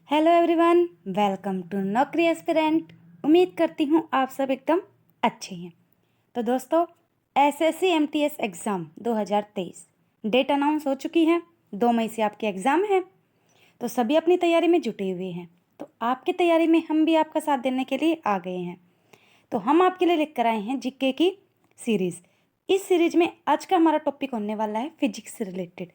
Hello everyone, welcome to नौकरी aspirant. उम्मीद करती हूँ आप सब एकदम अच्छे हैं। तो दोस्तों, SSC MTS exam 2023 date announce हो चुकी है। 2 मई से आपके एग्ज़ाम हैं, तो सभी अपनी तैयारी में जुटे हुए हैं। तो आपकी तैयारी में हम भी आपका साथ देने के लिए आ गए हैं। तो हम आपके लिए लेकर आए हैं जीके की सीरीज़। इस सीरीज़ में आज का हमारा टॉपिक होने वाला है फिजिक्स से रिलेटेड।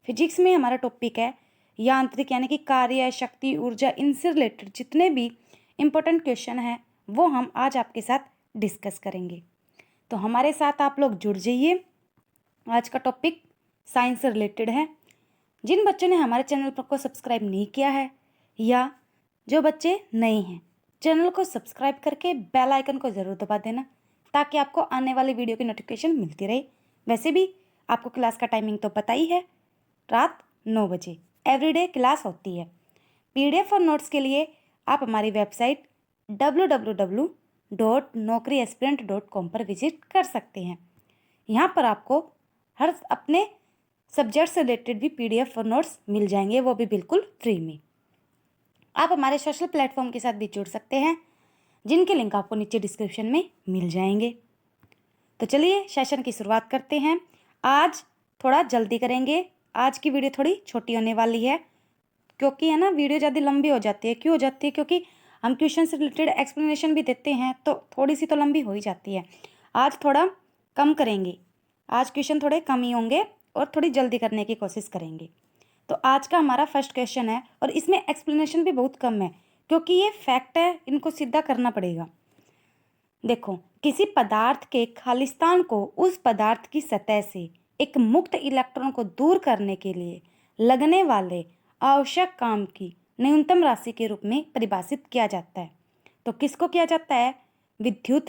फिजिक्स में हमारा टॉपिक है यांत्रिक, यानी कि कार्य, शक्ति, ऊर्जा, इनसे रिलेटेड जितने भी इम्पोर्टेंट क्वेश्चन हैं वो हम आज आपके साथ डिस्कस करेंगे। तो हमारे साथ आप लोग जुड़ जाइए। आज का टॉपिक साइंस से रिलेटेड है। जिन बच्चों ने हमारे चैनल पर को सब्सक्राइब नहीं किया है या जो बच्चे नए हैं, चैनल को सब्सक्राइब करके बेल आइकन को ज़रूर दबा देना ताकि आपको आने वाली वीडियो की नोटिफिकेशन मिलती रहे। वैसे भी आपको क्लास का टाइमिंग तो पता ही है, रात 9 बजे एवरीडे क्लास होती है। पीडीएफ और नोट्स के लिए आप हमारी वेबसाइट www.naukriaspirant.com पर विजिट कर सकते हैं। यहाँ पर आपको हर अपने सब्जेक्ट से रिलेटेड भी पीडीएफ और नोट्स मिल जाएंगे, वो भी बिल्कुल फ्री में। आप हमारे सोशल प्लेटफॉर्म के साथ भी जुड़ सकते हैं, जिनके लिंक आपको नीचे डिस्क्रिप्शन में मिल जाएंगे। तो चलिए सेशन की शुरुआत करते हैं। आज थोड़ा जल्दी करेंगे। आज की वीडियो थोड़ी छोटी होने वाली है क्योंकि है ना, वीडियो ज़्यादा लंबी हो जाती है। क्यों हो जाती है? क्योंकि हम क्वेश्चन से रिलेटेड एक्सप्लेनेशन भी देते हैं तो थोड़ी सी तो लंबी हो ही जाती है। आज थोड़ा कम करेंगे। आज क्वेश्चन थोड़े कम ही होंगे और थोड़ी जल्दी करने की कोशिश करेंगे। तो आज का हमारा फर्स्ट क्वेश्चन है और इसमें एक्सप्लेनेशन भी बहुत कम है क्योंकि ये फैक्ट है, इनको सीधा करना पड़ेगा। देखो, किसी पदार्थ के खालिस्तान को उस पदार्थ की सतह से एक मुक्त इलेक्ट्रॉन को दूर करने के लिए लगने वाले आवश्यक काम की न्यूनतम राशि के रूप में परिभाषित किया जाता है। तो किसको किया जाता है? विद्युत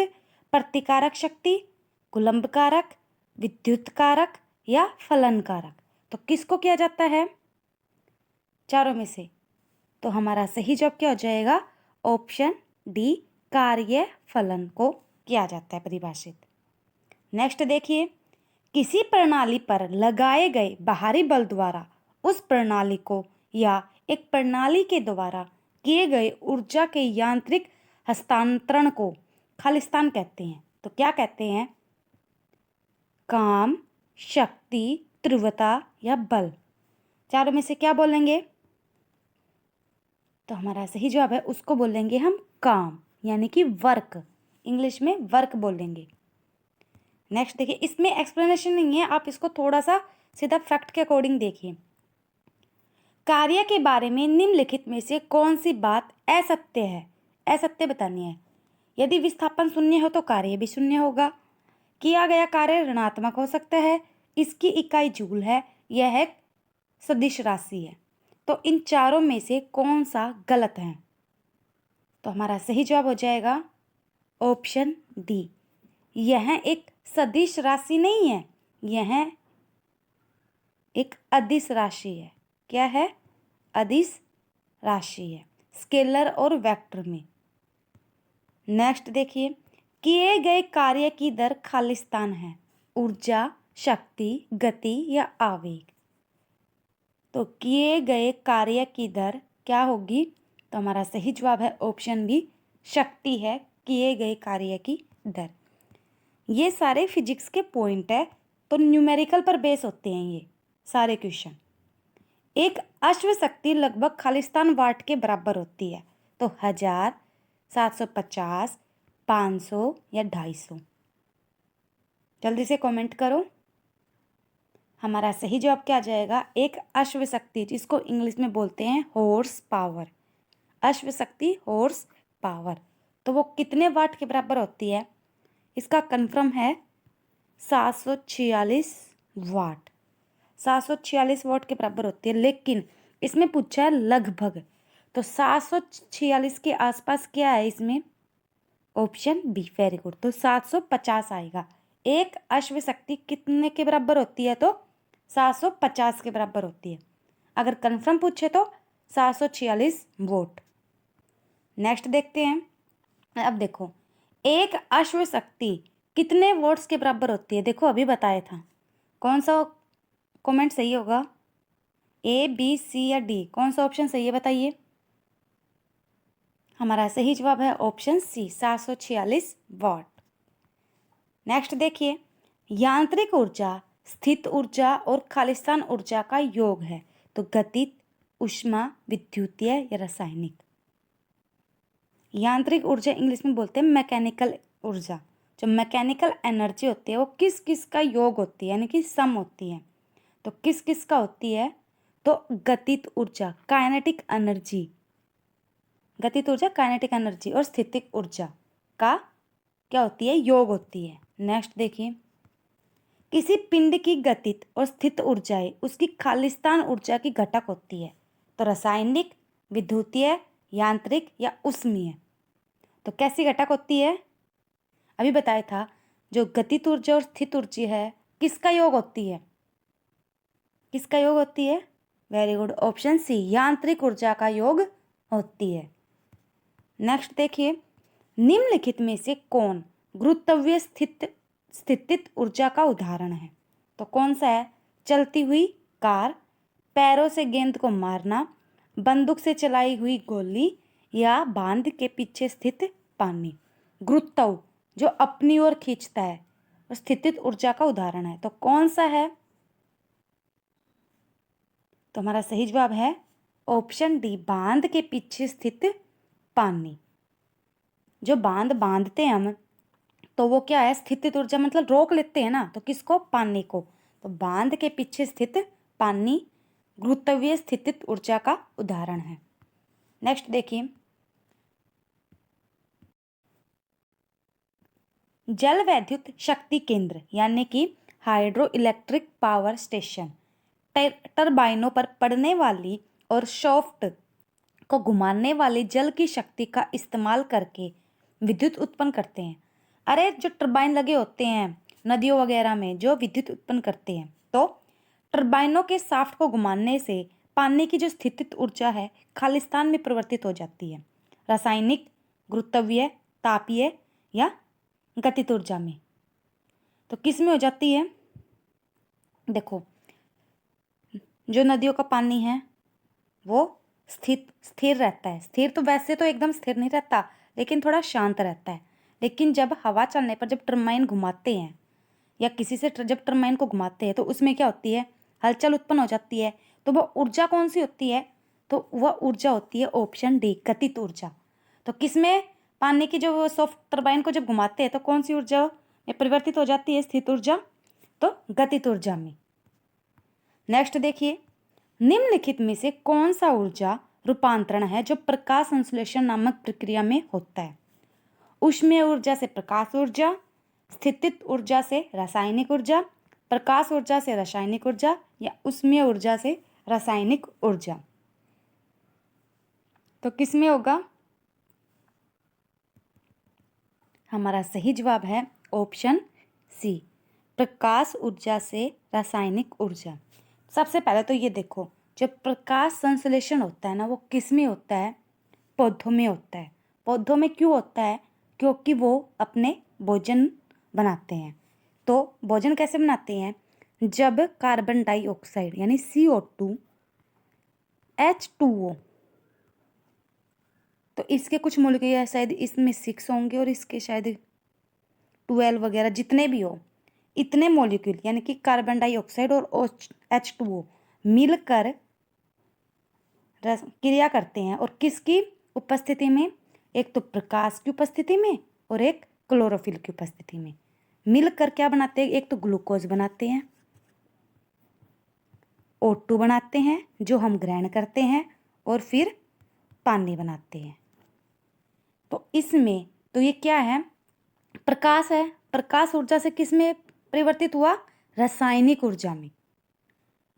प्रतिकारक शक्ति, कूलम्ब कारक, विद्युत कारक या फलन कारक। तो किसको किया जाता है? चारों में से। तो हमारा सही जवाब क्या हो जाएगा? ऑप्शन डी, कार्य फलन को किया जाता है परिभाषित। नेक्स्ट देखिए, किसी प्रणाली पर लगाए गए बाहरी बल द्वारा उस प्रणाली को या एक प्रणाली के द्वारा किए गए ऊर्जा के यांत्रिक हस्तांतरण को खालिस्तान कहते हैं। तो क्या कहते हैं? काम, शक्ति, तीव्रता या बल। चारों में से क्या बोलेंगे? तो हमारा सही जवाब है, उसको बोलेंगे हम काम, यानी कि वर्क। इंग्लिश में वर्क बोलेंगे। नेक्स्ट देखिए, इसमें एक्सप्लेनेशन नहीं है, आप इसको थोड़ा सा सीधा फैक्ट के अकॉर्डिंग देखिए। कार्य के बारे में निम्नलिखित में से कौन सी बात असत्य है? असत्य बतानी है। यदि विस्थापन शून्य हो तो कार्य भी शून्य होगा। किया गया कार्य ऋणात्मक हो सकता है। इसकी इकाई जूल है। यह एक सदिश राशि है। तो इन चारों में से कौन सा गलत है? तो हमारा सही जवाब हो जाएगा ऑप्शन डी। यह एक सदिश राशि नहीं है, यह एक अदिश राशि है। क्या है? अदिश राशि है, स्केलर और वेक्टर में। नेक्स्ट देखिए, किए गए कार्य की दर खालिस्तान है। ऊर्जा, शक्ति, गति या आवेग। तो किए गए कार्य की दर क्या होगी? तो हमारा सही जवाब है ऑप्शन बी, शक्ति है किए गए कार्य की दर। ये सारे फिजिक्स के पॉइंट है, तो न्यूमेरिकल पर बेस होते हैं ये सारे क्वेश्चन। एक अश्व शक्ति लगभग खालिस्तान वाट के बराबर होती है। तो 1000, 750, 500 या 250। जल्दी से कमेंट करो। हमारा सही जवाब क्या आ जाएगा? एक अश्व शक्ति, जिसको इंग्लिश में बोलते हैं हॉर्स पावर। अश्व शक्ति, हॉर्स पावर। तो वो कितने वाट के बराबर होती है? इसका कन्फर्म है 746 वाट। 746 वाट के बराबर होती है, लेकिन इसमें पूछा है लगभग। तो 746 के आसपास क्या है इसमें? Option B, very good. तो 750 आएगा। एक अश्व शक्ति कितने के बराबर होती है? तो 750 के बराबर होती है। अगर कंफर्म पूछे तो 746 वोट। नेक्स्ट देखते हैं। अब देखो, एक अश्व शक्ति कितने वोट्स के बराबर होती है? देखो अभी बताया था। कौन सा कमेंट सही होगा? ए, बी, सी या डी? कौन सा ऑप्शन सही है बताइए? हमारा सही जवाब है ऑप्शन सी 746 वाट। नेक्स्ट देखिए, यांत्रिक ऊर्जा स्थित ऊर्जा और खालिस्तान ऊर्जा का योग है, तो गतिज, ऊष्मा, विद्युतीय या रासायनिक। यांत्रिक ऊर्जा इंग्लिश में बोलते हैं मैकेनिकल ऊर्जा। जो मैकेनिकल एनर्जी होती है वो किस किस का योग होती है, यानी कि सम होती है। तो किस किस का होती है, तो गतिज ऊर्जा काइनेटिक एनर्जी, गतिज ऊर्जा काइनेटिक एनर्जी और स्थितिक ऊर्जा का क्या होती है, योग होती है। नेक्स्ट देखिए, किसी पिंड की गतिज और स्थित ऊर्जाएं उसकी खालिस्तान ऊर्जा की घटक होती है, तो रासायनिक, विद्युतीय, यांत्रिक या ऊष्मीय। तो कैसी घटक होती है, अभी बताया था। जो गतिज ऊर्जा और स्थित ऊर्जा है किसका योग होती है, किसका योग होती है, वेरी गुड, ऑप्शन सी यांत्रिक ऊर्जा का योग होती है। नेक्स्ट देखिए, निम्नलिखित में से कौन गुरुत्वीय स्थितिज ऊर्जा का उदाहरण है, तो कौन सा है, चलती हुई कार, पैरों से गेंद को मारना, बंदूक से चलाई हुई गोली या बांध के पीछे स्थित पानी। गुरुत्व जो अपनी ओर खींचता है और स्थितिज ऊर्जा का उदाहरण है, तो कौन सा है, तो हमारा सही जवाब है ऑप्शन डी बांध के पीछे स्थित पानी। जो बांध बांधते हैं हम, तो वो क्या है, स्थितिज ऊर्जा, मतलब रोक लेते हैं ना, तो किसको, पानी को। तो बांध के पीछे स्थित पानी गुरुत्वीय स्थितिज ऊर्जा का उदाहरण है। नेक्स्ट देखिए, जल वैद्युत शक्ति केंद्र यानी कि हाइड्रो इलेक्ट्रिक पावर स्टेशन टरबाइनों पर पड़ने वाली और शाफ्ट को घुमाने वाली जल की शक्ति का इस्तेमाल करके विद्युत उत्पन्न करते हैं। अरे जो टरबाइन लगे होते हैं नदियों वगैरह में जो विद्युत उत्पन्न करते हैं, तो टरबाइनों के शाफ्ट को घुमाने से पानी की जो स्थितिज ऊर्जा है खालिस्तान में परिवर्तित हो जाती है, रासायनिक, गुरुत्वीय, तापीय या गतिज ऊर्जा में। तो किस में हो जाती है, देखो जो नदियों का पानी है वो स्थिर रहता है। स्थिर तो वैसे तो एकदम स्थिर नहीं रहता, लेकिन थोड़ा शांत रहता है। लेकिन जब हवा चलने पर जब टरबाइन घुमाते हैं या किसी से जब टरबाइन को घुमाते हैं, तो उसमें क्या होती है, हलचल उत्पन्न हो जाती है। तो वो ऊर्जा कौन सी होती है, तो वह ऊर्जा होती है ऑप्शन डी गतिज ऊर्जा। तो किसमें, पानी की जो सॉफ्ट टरबाइन को जब घुमाते हैं तो कौन सी ऊर्जा में परिवर्तित हो जाती है, स्थित ऊर्जा, तो गतिज ऊर्जा में। नेक्स्ट देखिए, निम्नलिखित में से कौन सा ऊर्जा रूपांतरण है जो प्रकाश संश्लेषण नामक प्रक्रिया में होता है। ऊष्मीय ऊर्जा से प्रकाश ऊर्जा, स्थितिज ऊर्जा से रासायनिक ऊर्जा, प्रकाश ऊर्जा से रासायनिक ऊर्जा या ऊष्मीय ऊर्जा से रासायनिक ऊर्जा। तो किसमें होगा, हमारा सही जवाब है ऑप्शन सी प्रकाश ऊर्जा से रासायनिक ऊर्जा। सबसे पहले तो ये देखो, जब प्रकाश संश्लेषण होता है ना, वो किस में होता है, पौधों में होता है। पौधों में क्यों होता है, क्योंकि वो अपने भोजन बनाते हैं। तो भोजन कैसे बनाते हैं, जब कार्बन डाइऑक्साइड यानी CO2 H2O, तो इसके कुछ मॉलिक्यूल है, शायद इसमें 6 होंगे और इसके शायद 12 वगैरह, जितने भी हो, इतने मॉलिक्यूल यानी कि कार्बन डाइऑक्साइड और H2O मिलकर क्रिया करते हैं। और किसकी उपस्थिति में, एक तो प्रकाश की उपस्थिति में और एक क्लोरोफिल की उपस्थिति में मिलकर क्या बनाते हैं, एक तो ग्लूकोज बनाते हैं, O2 बनाते हैं जो हम ग्रहण करते हैं, और फिर पानी बनाते हैं। तो इसमें तो ये क्या है, प्रकाश है। प्रकाश ऊर्जा से किस में परिवर्तित हुआ, रासायनिक ऊर्जा में।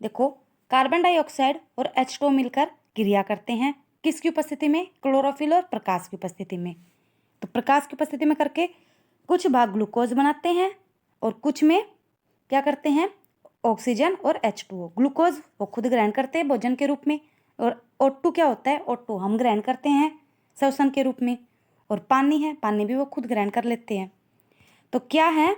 देखो कार्बन डाइऑक्साइड और H2O मिलकर क्रिया करते हैं, किसकी उपस्थिति में, क्लोरोफिल और प्रकाश की उपस्थिति में। तो प्रकाश की उपस्थिति में करके कुछ भाग ग्लूकोज बनाते हैं और कुछ में क्या करते हैं, ऑक्सीजन और H2O। ग्लूकोज वो खुद ग्रहण करते हैं भोजन के रूप में, और O2 क्या होता है, O2 हम ग्रहण करते हैं श्वसन के रूप में, और पानी है, पानी भी वो खुद ग्रहण कर लेते हैं। तो क्या है,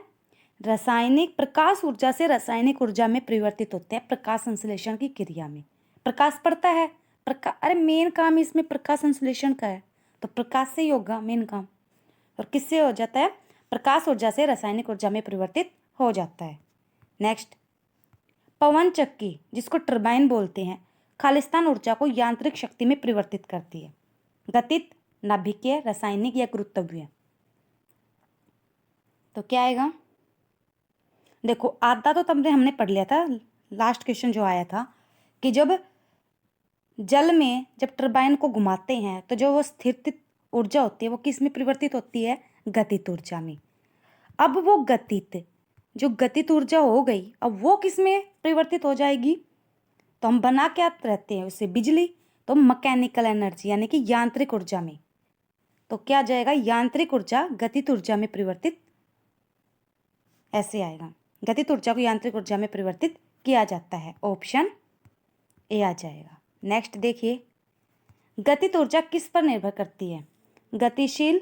रासायनिक, प्रकाश ऊर्जा से रासायनिक ऊर्जा में परिवर्तित होते हैं प्रकाश संश्लेषण की क्रिया में। प्रकाश पड़ता है, अरे मेन काम इसमें प्रकाश संश्लेषण का है, तो प्रकाश से ही होगा मेन काम। और किससे हो जाता है? प्रकाश ऊर्जा से रासायनिक ऊर्जा में परिवर्तित हो जाता है। नेक्स्ट, पवन चक्की जिसको टरबाइन बोलते हैं, खालिस्तान ऊर्जा को यांत्रिक शक्ति में परिवर्तित करती है। गतित, नाभिकीय, रासायनिक या गुरुत्वीय? तो क्या आएगा? देखो आधा तो तुमने हमने पढ़ लिया था, लास्ट क्वेश्चन जो आया था कि जब जल में जब टरबाइन को घुमाते हैं तो जो वो स्थिर ऊर्जा होती है वो किस में परिवर्तित होती है? गतित ऊर्जा में। अब वो गतित ऊर्जा हो गई, अब वो किस में परिवर्तित हो जाएगी? तो हम बना क्या रहते हैं उससे? बिजली। तो मैकेनिकल एनर्जी यानी कि यांत्रिक ऊर्जा में। तो क्या आ जाएगा? यांत्रिक ऊर्जा गतित ऊर्जा में परिवर्तित, ऐसे आएगा। गतित ऊर्जा को यांत्रिक ऊर्जा में परिवर्तित किया जाता है। ऑप्शन ए आ जाएगा। नेक्स्ट देखिए, गतित ऊर्जा किस पर निर्भर करती है? गतिशील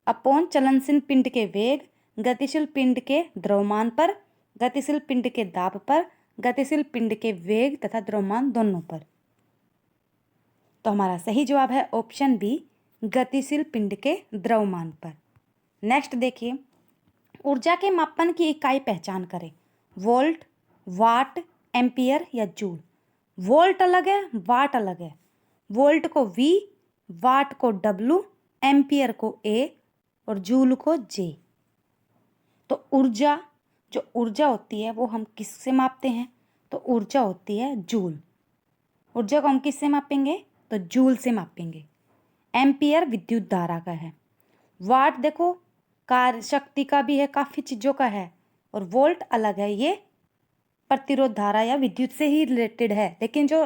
अपॉन चलनशील पिंड के वेग, गतिशील पिंड के द्रव्यमान पर, गतिशील पिंड के दाब पर, गतिशील पिंड के वेग तथा द्रव्यमान दोनों पर। तो हमारा सही जवाब है ऑप्शन बी, गतिशील पिंड के द्रव्यमान पर। नेक्स्ट देखिए, ऊर्जा के मापन की इकाई पहचान करें। वोल्ट, वाट, एम्पियर या जूल? वोल्ट अलग है, वाट अलग है। वोल्ट को V, वाट को W, एम्पियर को A और जूल को J। तो जो ऊर्जा होती है वो हम किससे मापते हैं? तो ऊर्जा होती है जूल। ऊर्जा को हम किससे मापेंगे? तो जूल से मापेंगे। एम्पियर विद्युत धारा का है। वाट देखो कार्य शक्ति का भी है, काफ़ी चीज़ों का है। और वोल्ट अलग है, ये प्रतिरोध धारा या विद्युत से ही रिलेटेड है, लेकिन जो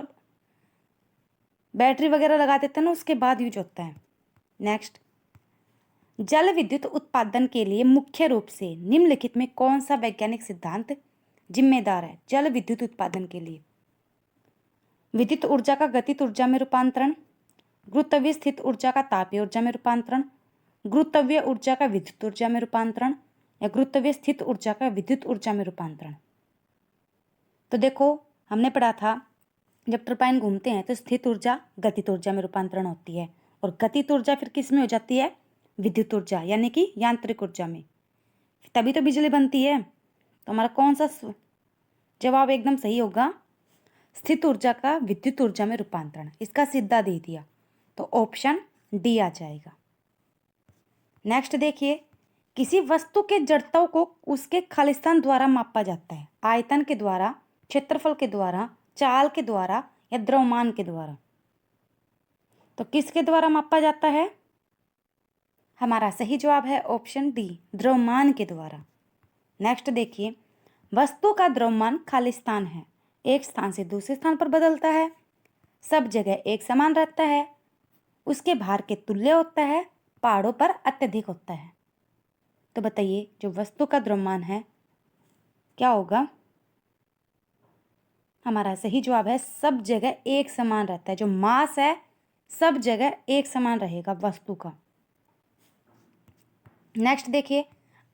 बैटरी वगैरह लगा देते हैं ना उसके बाद यूज होता है। नेक्स्ट, जल विद्युत उत्पादन के लिए मुख्य रूप से निम्नलिखित में कौन सा वैज्ञानिक सिद्धांत जिम्मेदार है? जल विद्युत उत्पादन के लिए विद्युत ऊर्जा का गतित ऊर्जा में रूपांतरण, गुरुत्वीय स्थित ऊर्जा का तापीय ऊर्जा में रूपांतरण, गुरुत्वीय ऊर्जा का विद्युत ऊर्जा में रूपांतरण या गुरुत्वीय स्थित ऊर्जा का विद्युत ऊर्जा में रूपांतरण? तो देखो हमने पढ़ा था जब टरबाइन घूमते हैं तो स्थित ऊर्जा गतित ऊर्जा में रूपांतरण होती है और गतित ऊर्जा फिर किस में हो जाती है? विद्युत ऊर्जा यानी कि यांत्रिक ऊर्जा में, तभी तो बिजली बनती है। तो हमारा कौन सा जवाब एकदम सही होगा? स्थित ऊर्जा का विद्युत ऊर्जा में रूपांतरण। इसका सीधा दे दिया तो ऑप्शन डी आ जाएगा। नेक्स्ट देखिए, किसी वस्तु के जड़त्व को उसके खालिस्तान द्वारा मापा जाता है। आयतन के द्वारा, क्षेत्रफल के द्वारा, चाल के द्वारा या द्रव्यमान के द्वारा? तो किसके द्वारा मापा जाता है? हमारा सही जवाब है ऑप्शन डी, द्रव्यमान के द्वारा। नेक्स्ट देखिए, वस्तु का द्रव्यमान खालिस्तान है, एक स्थान से दूसरे स्थान पर बदलता है, सब जगह एक समान रहता है, उसके भार के तुल्य होता है, पहाड़ों पर अत्यधिक होता है। तो बताइए जो वस्तु का द्रव्यमान है क्या होगा? हमारा सही जवाब है सब जगह एक समान रहता है। जो मास है सब जगह एक समान रहेगा वस्तु का। नेक्स्ट देखिए,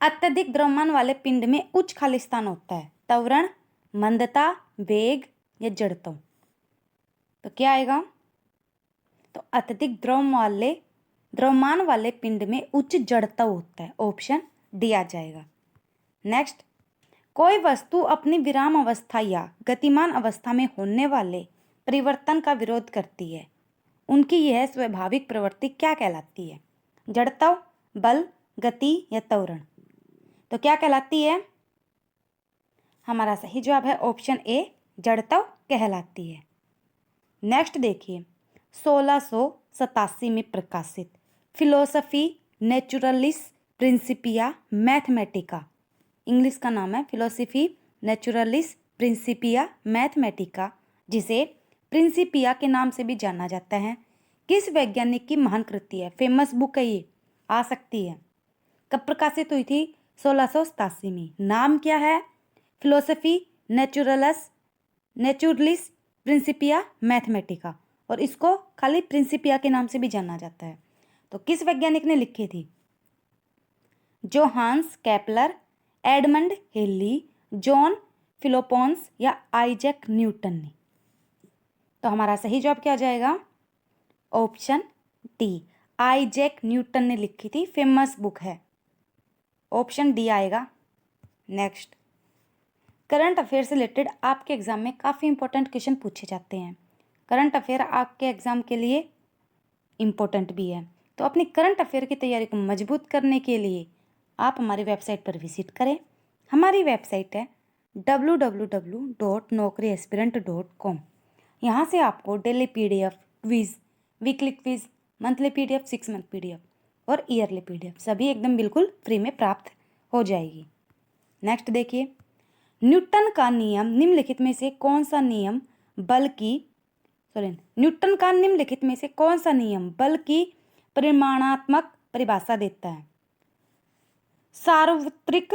अत्यधिक द्रव्यमान वाले पिंड में उच्च खालिस्तान होता है। त्वरण, मंदता, वेग या जड़त्व? तो क्या आएगा? तो अत्यधिक द्रव्यमान वाले पिंड में उच्च जड़त्व होता है। ऑप्शन डी आ जाएगा। नेक्स्ट, कोई वस्तु अपनी विराम अवस्था या गतिमान अवस्था में होने वाले परिवर्तन का विरोध करती है, उनकी यह स्वाभाविक प्रवृत्ति क्या कहलाती है? जड़त्व, बल, गति या त्वरण? तो क्या कहलाती है? हमारा सही जवाब है ऑप्शन ए, जड़त्व कहलाती है। नेक्स्ट देखिए, 1687 में प्रकाशित philosophy naturalis Principia Mathematica, English का नाम है फिलोसफी नेचुरलिस प्रिंसिपिया मैथमेटिका, जिसे प्रिंसिपिया के नाम से भी जाना जाता है, किस वैज्ञानिक की महान कृति है? फेमस बुक है, ये आ सकती है। कब प्रकाशित हुई थी? 1687 में। नाम क्या है? फिलोसफी नेचुरलिस प्रिंसिपिया मैथमेटिका, और इसको खाली प्रिंसिपिया के नाम से भी जाना जाता है। तो किस वैज्ञानिक ने लिखी थी? Johannes Kepler, Edmund Halley, John Philoponus या आइजैक न्यूटन ने? तो हमारा सही जवाब क्या आ जाएगा? ऑप्शन डी, आइजैक न्यूटन ने लिखी थी, फेमस बुक है। ऑप्शन डी आएगा। नेक्स्ट, करंट अफेयर से रिलेटेड आपके एग्जाम में काफ़ी इंपॉर्टेंट क्वेश्चन पूछे जाते हैं। करंट अफेयर आपके एग्जाम के लिए इम्पोर्टेंट भी है, तो अपनी करंट अफेयर की तैयारी को मजबूत करने के लिए आप हमारी वेबसाइट पर विजिट करें। हमारी वेबसाइट है www.naukriaspirant.com। यहाँ से आपको daily PDF, quiz, weekly quiz, monthly PDF, 6 month PDF और ईयरली PDF सभी एकदम बिल्कुल फ्री में प्राप्त हो जाएगी। नेक्स्ट देखिए, न्यूटन का नियम निम्नलिखित में से कौन सा नियम न्यूटन का निम्नलिखित में से कौन सा नियम बल की परिमाणात्मक परिभाषा देता है? सार्वत्रिक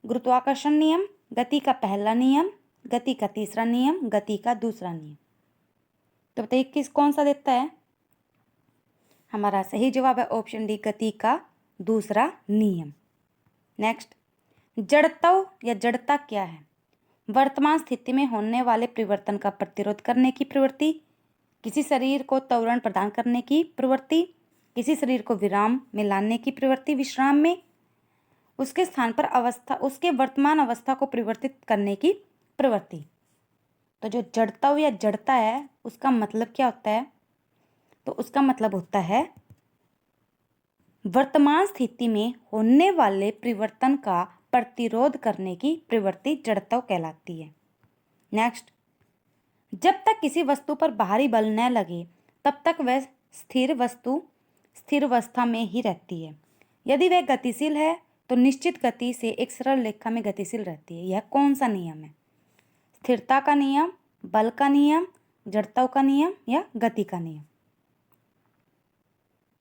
गुरुत्वाकर्षण नियम, गति का पहला नियम, गति का तीसरा नियम, गति का दूसरा नियम। तो बताइए कौन सा देता है? हमारा सही जवाब है ऑप्शन डी, गति का दूसरा नियम। नेक्स्ट, जड़त्व या जड़ता क्या है? वर्तमान स्थिति में होने वाले परिवर्तन का प्रतिरोध करने की प्रवृत्ति, किसी शरीर को त्वरण प्रदान करने की प्रवृत्ति, किसी शरीर को विराम में लाने की प्रवृत्ति, विश्राम में उसके स्थान पर अवस्था, उसके वर्तमान अवस्था को परिवर्तित करने की प्रवृत्ति। तो जो जड़त्व या जड़ता है उसका मतलब क्या होता है? तो उसका मतलब होता है वर्तमान स्थिति में होने वाले परिवर्तन का प्रतिरोध करने की प्रवृत्ति जड़त्व कहलाती है। नेक्स्ट, जब तक किसी वस्तु पर बाहरी बल न लगे तब तक वह स्थिर अवस्था में ही रहती है। यदि वह गतिशील है तो निश्चित गति से एक सरल रेखा में गतिशील रहती है। यह कौन सा नियम है? स्थिरता का नियम, बल का नियम, जड़त्व का नियम या गति का नियम?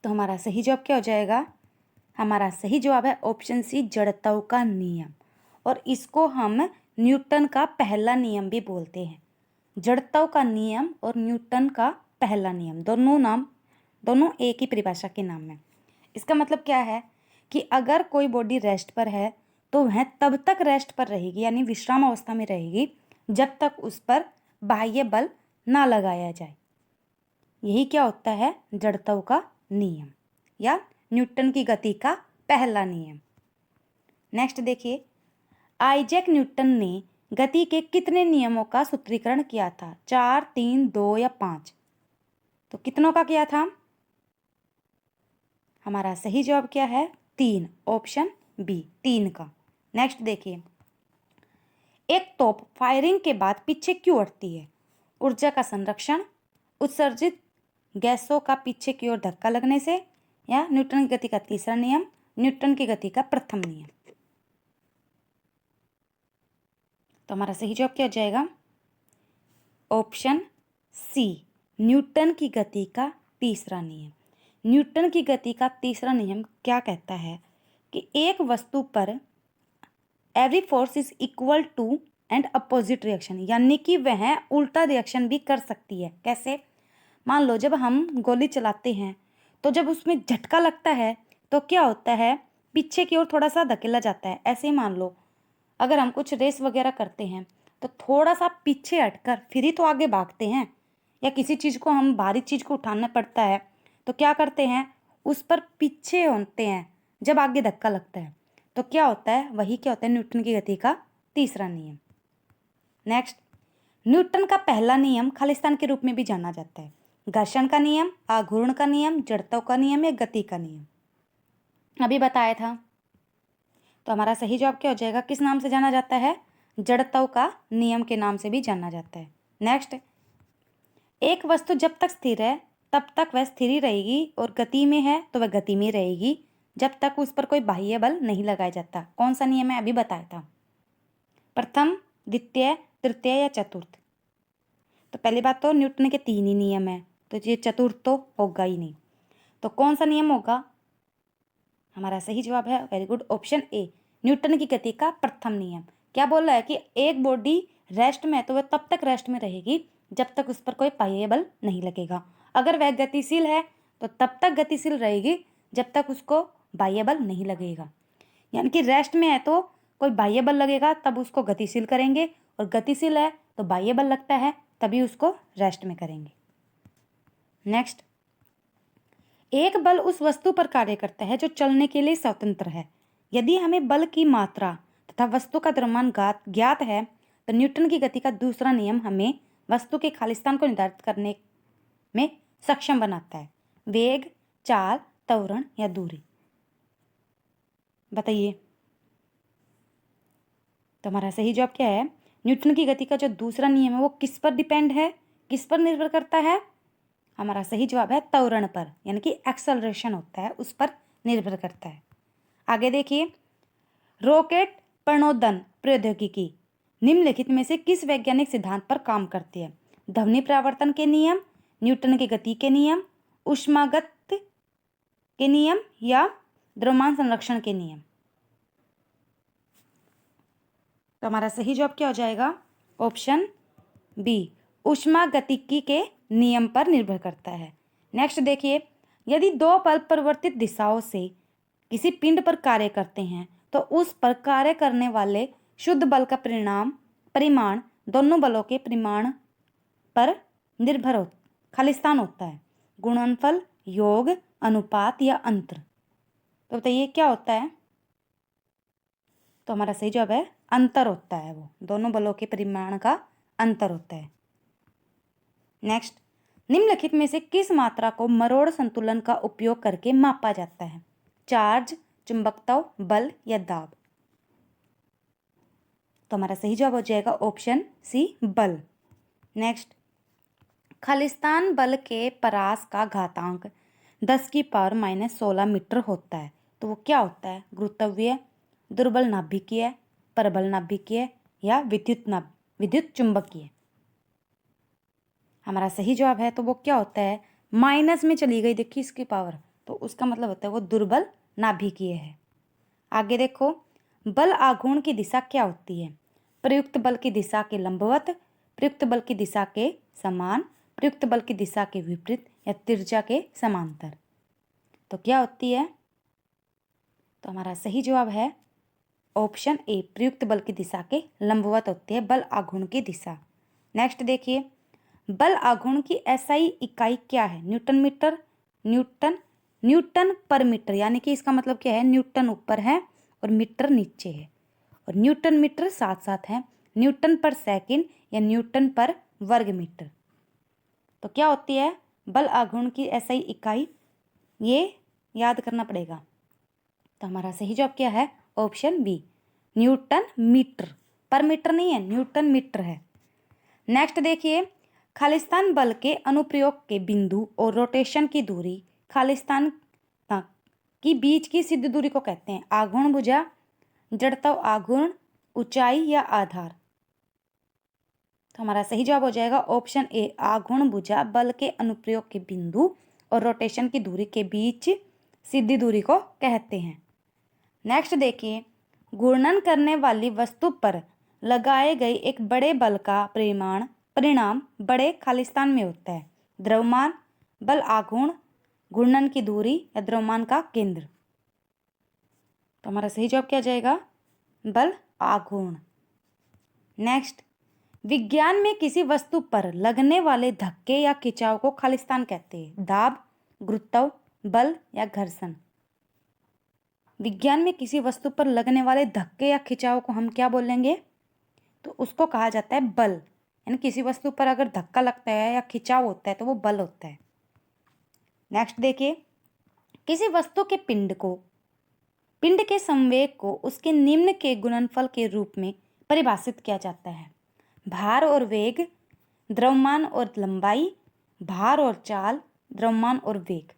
तो हमारा सही जवाब क्या हो जाएगा? हमारा सही जवाब है ऑप्शन सी, जड़त्व का नियम। और इसको हम न्यूटन का पहला नियम भी बोलते हैं। जड़त्व का नियम और न्यूटन का पहला नियम दोनों एक ही परिभाषा के नाम है। इसका मतलब क्या है कि अगर कोई बॉडी रेस्ट पर है तो वह तब तक रेस्ट पर रहेगी, यानी विश्राम अवस्था में रहेगी, जब तक उस पर बाह्य बल ना लगाया जाए। यही क्या होता है? जड़त्व का नियम या न्यूटन की गति का पहला नियम। नेक्स्ट देखिए, आइजैक न्यूटन ने गति के कितने नियमों का सूत्रीकरण किया था? 4, 3, 2 या 5? तो कितनों का किया था? हमारा सही जवाब क्या है? 3, ऑप्शन बी, 3 का। नेक्स्ट देखिए, एक तोप फायरिंग के बाद पीछे क्यों हटती है? ऊर्जा का संरक्षण, उत्सर्जित गैसों का पीछे की ओर धक्का लगने से, या न्यूटन की गति का तीसरा नियम, न्यूटन की गति का प्रथम नियम? तो हमारा सही जवाब क्या हो जाएगा? ऑप्शन सी, न्यूटन की गति का तीसरा नियम। न्यूटन की गति का तीसरा नियम क्या कहता है कि एक वस्तु पर every force is equal to and opposite reaction, यानी कि वह उल्टा रिएक्शन भी कर सकती है। कैसे? मान लो जब हम गोली चलाते हैं तो जब उसमें झटका लगता है तो क्या होता है? पीछे की ओर थोड़ा सा धकेला जाता है। ऐसे ही मान लो अगर हम कुछ रेस वगैरह करते हैं तो थोड़ा सा पीछे हटकर फिर ही तो आगे भागते हैं, या किसी चीज़ को हम भारी चीज़ को उठाना पड़ता है तो क्या करते हैं? उस पर पीछे होते हैं जब आगे धक्का लगता है। तो क्या होता है? वही क्या होता है? न्यूटन की गति का तीसरा नियम। नेक्स्ट, न्यूटन का पहला नियम खालिस्तान के रूप में भी जाना जाता है। घर्षण का नियम, आघूर्ण का नियम, जड़त्व का नियम या गति का नियम? अभी बताया था। तो हमारा सही जवाब क्या हो जाएगा? किस नाम से जाना जाता है? जड़त्व का नियम के नाम से भी जाना जाता है। नेक्स्ट, एक वस्तु जब तक स्थिर है तब तक वह स्थिर ही रहेगी और गति में है तो वह गति में रहेगी जब तक उस पर कोई बाह्य बल नहीं लगाया जाता। कौन सा नियम है? अभी बताया था। प्रथम, द्वितीय, तृतीय या चतुर्थ? तो पहली बात तो न्यूटन के 3 ही नियम है, तो ये चतुर्थ तो होगा ही नहीं। तो कौन सा नियम होगा? हमारा सही जवाब है very good, option A, Newton की गति का प्रथम नियम। क्या बोल रहा है कि एक बॉडी रेस्ट में है तो वह तब तक रेस्ट में रहेगी जब तक उस पर कोई बाह्य बल नहीं लगेगा। अगर वह गतिशील है तो तब तक गतिशील रहेगी जब तक उसको बाह्य बल नहीं लगेगा। यानी कि रेस्ट में है तो कोई बाह्य बल लगेगा तब उसको गतिशील करेंगे, और गतिशील है तो बाह्य बल लगता है तभी उसको रेस्ट में करेंगे। नेक्स्ट, एक बल उस वस्तु पर कार्य करता है जो चलने के लिए स्वतंत्र है। यदि हमें बल की मात्रा तथा वस्तु का द्रव्यमान ज्ञात है तो न्यूटन की गति का दूसरा नियम हमें वस्तु के खालिस्तान को निर्धारित करने में सक्षम बनाता है। वेग, चाल, त्वरण या दूरी। बताइए, तो हमारा सही जवाब क्या है? न्यूटन की गति का जो दूसरा नियम है वो किस पर डिपेंड है, किस पर निर्भर करता है? हमारा सही जवाब है त्वरण पर, यानी कि एक्सेलरेशन होता है उस पर निर्भर करता है। आगे देखिए, रॉकेट प्रणोदन प्रौद्योगिकी निम्नलिखित में से किस वैज्ञानिक सिद्धांत पर काम करती है? ध्वनि परावर्तन के नियम, न्यूटन की गति के नियम, ऊष्मागत के नियम या द्रव्यमान संरक्षण के नियम। तो हमारा सही जवाब क्या हो जाएगा? ऑप्शन बी, ऊष्मागतिकी के नियम पर निर्भर करता है। नेक्स्ट देखिए, यदि दो बल परिवर्तित दिशाओं से किसी पिंड पर कार्य करते हैं तो उस पर कार्य करने वाले शुद्ध बल का परिमाण दोनों बलों के परिमाण पर निर्भर खालिस्तान होता है। गुणनफल, योग, अनुपात या अंतर। तो बताइए क्या होता है? तो हमारा सही जवाब है अंतर होता है, वो दोनों बलों के परिमाण का अंतर होता है। नेक्स्ट, निम्नलिखित में से किस मात्रा को मरोड़ संतुलन का उपयोग करके मापा जाता है? चार्ज, चुंबकत्व, बल या दाब। तो हमारा सही जवाब हो जाएगा ऑप्शन सी, बल। नेक्स्ट, खालिस्तान बल के परास का घातांक 10⁻⁻16 मीटर होता है, तो वो क्या होता है? गुरुत्वीय, दुर्बल नाभिकीय, प्रबल नाभिकीय या विद्युत चुंबकीय। हमारा सही जवाब है तो वो क्या होता है? माइनस में चली गई, देखिए इसकी पावर, तो उसका मतलब होता है वो दुर्बल नाभिकीय है। आगे देखो, बल आघूर्ण की दिशा क्या होती है? प्रयुक्त बल की दिशा के लंबवत, प्रयुक्त बल की दिशा के समान, प्रयुक्त बल की दिशा के विपरीत या तिरछा के समांतर। तो क्या होती है? तो हमारा सही जवाब है ऑप्शन ए, प्रयुक्त बल की दिशा के लंबवत होती है बल आघूर्ण की दिशा। नेक्स्ट देखिए, बल आघूर्ण की एसआई इकाई क्या है? न्यूटन मीटर, न्यूटन पर मीटर, यानी कि इसका मतलब क्या है? न्यूटन ऊपर है और मीटर नीचे है, और न्यूटन मीटर साथ साथ है। न्यूटन पर सेकंड या न्यूटन पर वर्ग मीटर। तो क्या होती है बल आघूर्ण की एसआई इकाई? ये याद करना पड़ेगा। तो हमारा सही जवाब क्या है? Option B, newton metre. पर मीटर नहीं है, न्यूटन मीटर है। नेक्स्ट देखिए, खालिस्तान बल के अनुप्रयोग के बिंदु और रोटेशन की दूरी खालिस्तान की बीच की सिद्ध दूरी को कहते हैं? आघूर्ण भुजा, जड़त्व आघूर्ण, ऊंचाई या आधार। तो हमारा सही जवाब हो जाएगा ऑप्शन ए, आघूर्ण भुजा बल के अनुप्रयोग के बिंदु और रोटेशन की दूरी के बीच सिद्ध दूरी को कहते हैं। नेक्स्ट देखिए, घूर्णन करने वाली वस्तु पर लगाए गए एक बड़े बल का परिणाम बड़े खालिस्तान में होता है? द्रव्यमान, बल आघूर्ण, घूर्णन की दूरी या द्रव्यमान का केंद्र। तो हमारा सही जवाब क्या जाएगा? बल आघूर्ण। नेक्स्ट, विज्ञान में किसी वस्तु पर लगने वाले धक्के या खिंचाव को खालिस्तान कहते हैं? दाब, गुरुत्व, बल या घर्षण। विज्ञान में किसी वस्तु पर लगने वाले धक्के या खिंचाव को हम क्या बोलेंगे? तो उसको कहा जाता है बल, यानी किसी वस्तु पर अगर धक्का लगता है या खिंचाव होता है तो वो बल होता है। नेक्स्ट देखिए, किसी वस्तु के पिंड के संवेग को उसके निम्न के गुणनफल के रूप में परिभाषित किया जाता है? भार और वेग, द्रव्यमान और लंबाई, भार और चाल, द्रव्यमान और वेग।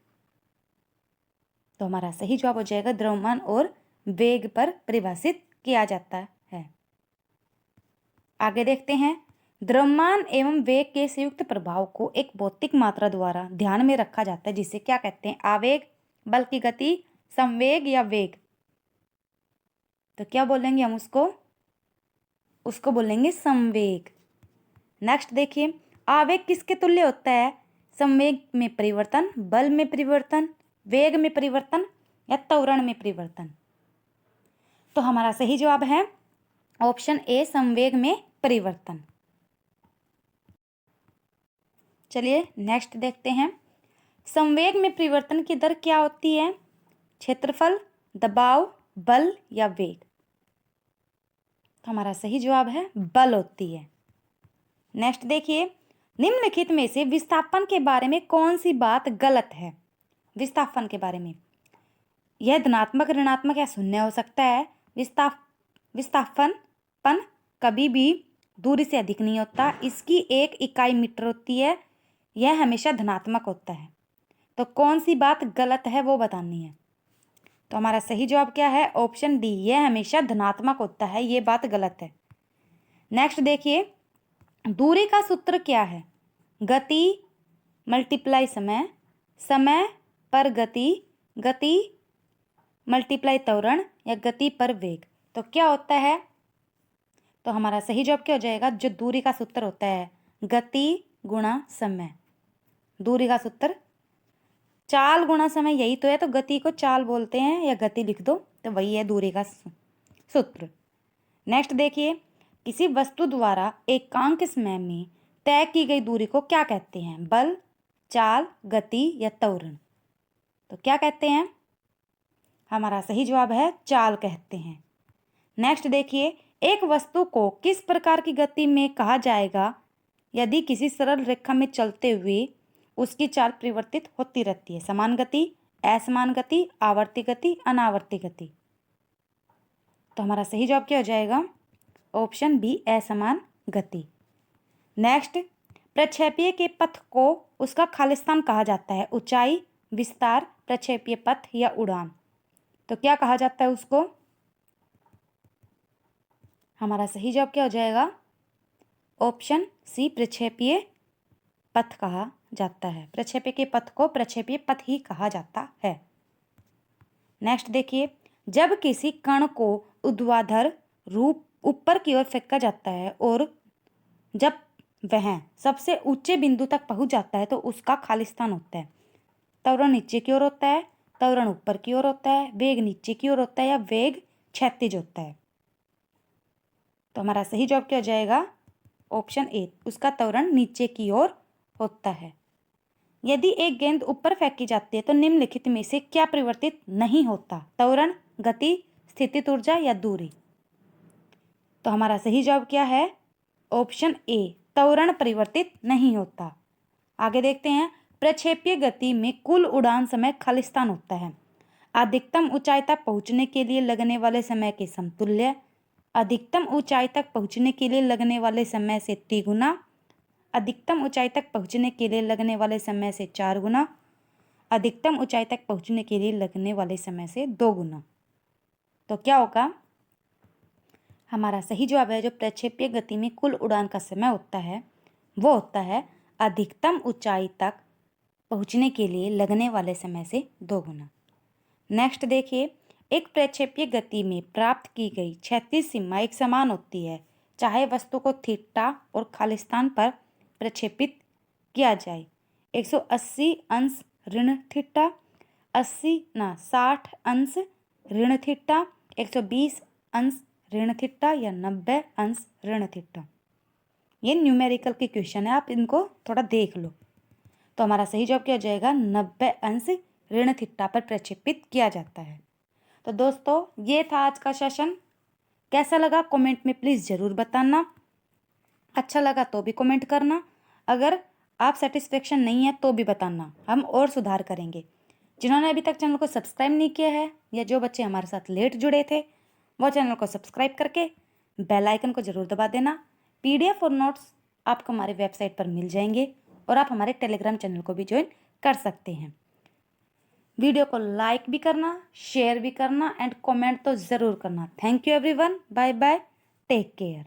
तो हमारा सही जवाब हो जाएगा द्रव्यमान और वेग पर परिभाषित किया जाता है। आगे देखते हैं, द्रव्यमान एवं वेग के संयुक्त प्रभाव को एक भौतिक मात्रा द्वारा ध्यान में रखा जाता है, जिसे क्या कहते हैं? आवेग, बल की गति, संवेग या वेग। तो क्या बोलेंगे हम उसको बोलेंगे संवेग। नेक्स्ट देखिए, आवेग किसके तुल्य होता है? संवेग में परिवर्तन, बल में परिवर्तन, वेग में परिवर्तन या त्वरण में परिवर्तन। तो हमारा सही जवाब है ऑप्शन ए, संवेग में परिवर्तन। चलिए नेक्स्ट देखते हैं, संवेग में परिवर्तन की दर क्या होती है? क्षेत्रफल, दबाव, बल या वेग? तो हमारा सही जवाब है बल होती है। नेक्स्ट देखिए, निम्नलिखित में से विस्थापन के बारे में कौन सी बात गलत है? विस्थापन के बारे में, यह धनात्मक, ऋणात्मक या शून्य हो सकता है। विस्थापन कभी भी दूरी से अधिक नहीं होता। इसकी एक इकाई मीटर होती है। यह हमेशा धनात्मक होता है। तो कौन सी बात गलत है वो बतानी है। तो हमारा सही जवाब क्या है? ऑप्शन डी, यह हमेशा धनात्मक होता है। ये बात गलत है। नेक्स्ट देखिए, दूरी का सूत्र क्या है? गति मल्टीप्लाई समय, समय पर गति, गति मल्टीप्लाई त्वरण या गति पर वेग। तो क्या होता है? तो हमारा सही जवाब क्या हो जाएगा? जो दूरी का सूत्र होता है गति गुणा समय। दूरी का सूत्र चाल गुणा समय, यही तो है। तो गति को चाल बोलते हैं या गति लिख दो, तो वही है दूरी का सूत्र। नेक्स्ट देखिए, किसी वस्तु द्वारा एकांक समय में तय की गई दूरी को क्या कहते हैं? बल, चाल, गति या त्वरण? तो क्या कहते हैं? हमारा सही जवाब है चाल कहते हैं। नेक्स्ट देखिए, एक वस्तु को किस प्रकार की गति में कहा जाएगा यदि किसी सरल रेखा में चलते हुए उसकी चाल परिवर्तित होती रहती है? समान गति, असमान गति, आवर्ती गति, अनावर्ती गति? तो हमारा सही जवाब क्या हो जाएगा? ऑप्शन बी, असमान गति। नेक्स्ट, प्रक्षेपीय के पथ को उसका खालिस्तान कहा जाता है? ऊंचाई, विस्तार, प्रक्षेपीय पथ या उड़ान? तो क्या कहा जाता है उसको? हमारा सही जवाब क्या हो जाएगा? ऑप्शन सी, प्रक्षेपीय पथ कहा जाता है। प्रक्षेपीय के पथ को प्रक्षेपीय पथ ही कहा जाता है। नेक्स्ट देखिए, जब किसी कण को ऊर्ध्वाधर रूप ऊपर की ओर फेंका जाता है और जब वह सबसे ऊंचे बिंदु तक पहुंच जाता है तो उसका खालिस्तान होता है। त्वरण नीचे की ओर होता है, त्वरण ऊपर की ओर होता है, वेग नीचे की ओर होता है या वेग क्षैतिज होता है? तो हमारा सही जवाब क्या हो जाएगा? ऑप्शन ए, उसका त्वरण नीचे की ओर होता है। यदि एक गेंद ऊपर फेंकी जाती है तो निम्नलिखित में से क्या परिवर्तित नहीं होता? त्वरण, गति, स्थितिज ऊर्जा या दूरी? तो हमारा सही जवाब क्या है? ऑप्शन ए, त्वरण परिवर्तित नहीं होता। आगे देखते हैं, प्रक्षेपीय गति में कुल उड़ान समय खालिस्तान होता है। अधिकतम ऊंचाई तक पहुंचने के लिए लगने वाले समय के समतुल्य, अधिकतम ऊंचाई तक पहुंचने के लिए लगने वाले समय से 3 गुना, अधिकतम ऊंचाई तक पहुंचने के लिए लगने वाले समय से 4 गुना, अधिकतम ऊंचाई तक पहुंचने के लिए लगने वाले समय से 2 गुना। तो क्या होगा? हमारा सही जवाब है जो प्रक्षेपीय गति में कुल उड़ान का समय होता है वो होता है अधिकतम ऊंचाई तक पहुंचने के लिए लगने वाले समय से 2 गुना। नेक्स्ट देखिए, एक प्रक्षेपीय गति में प्राप्त की गई क्षैतिज सीमा एक समान होती है चाहे वस्तु को थीटा और खालिस्तान पर प्रक्षेपित किया जाए। 180 अंश ऋण थीटा, 60 अंश ऋण थीटा, 120 अंश ऋण थीटा या 90 अंश ऋण थीटा? ये न्यूमेरिकल के क्वेश्चन है, आप इनको थोड़ा देख लो। तो हमारा सही जवाब क्या हो जाएगा? 90 अंश ऋण थीटा पर प्रक्षेपित किया जाता है। तो दोस्तों, ये था आज का सेशन। कैसा लगा कमेंट में प्लीज़ ज़रूर बताना। अच्छा लगा तो भी कमेंट करना। अगर आप सेटिस्फेक्शन नहीं है तो भी बताना, हम और सुधार करेंगे। जिन्होंने अभी तक चैनल को सब्सक्राइब नहीं किया है या जो बच्चे हमारे साथ लेट जुड़े थे वो चैनल को सब्सक्राइब करके बेल आइकन को ज़रूर दबा देना। PDF और नोट्स आपको हमारे वेबसाइट पर मिल जाएंगे और आप हमारे टेलीग्राम चैनल को भी ज्वाइन कर सकते हैं। वीडियो को लाइक भी करना, शेयर भी करना एंड कमेंट तो ज़रूर करना। Thank you everyone, bye bye, take care.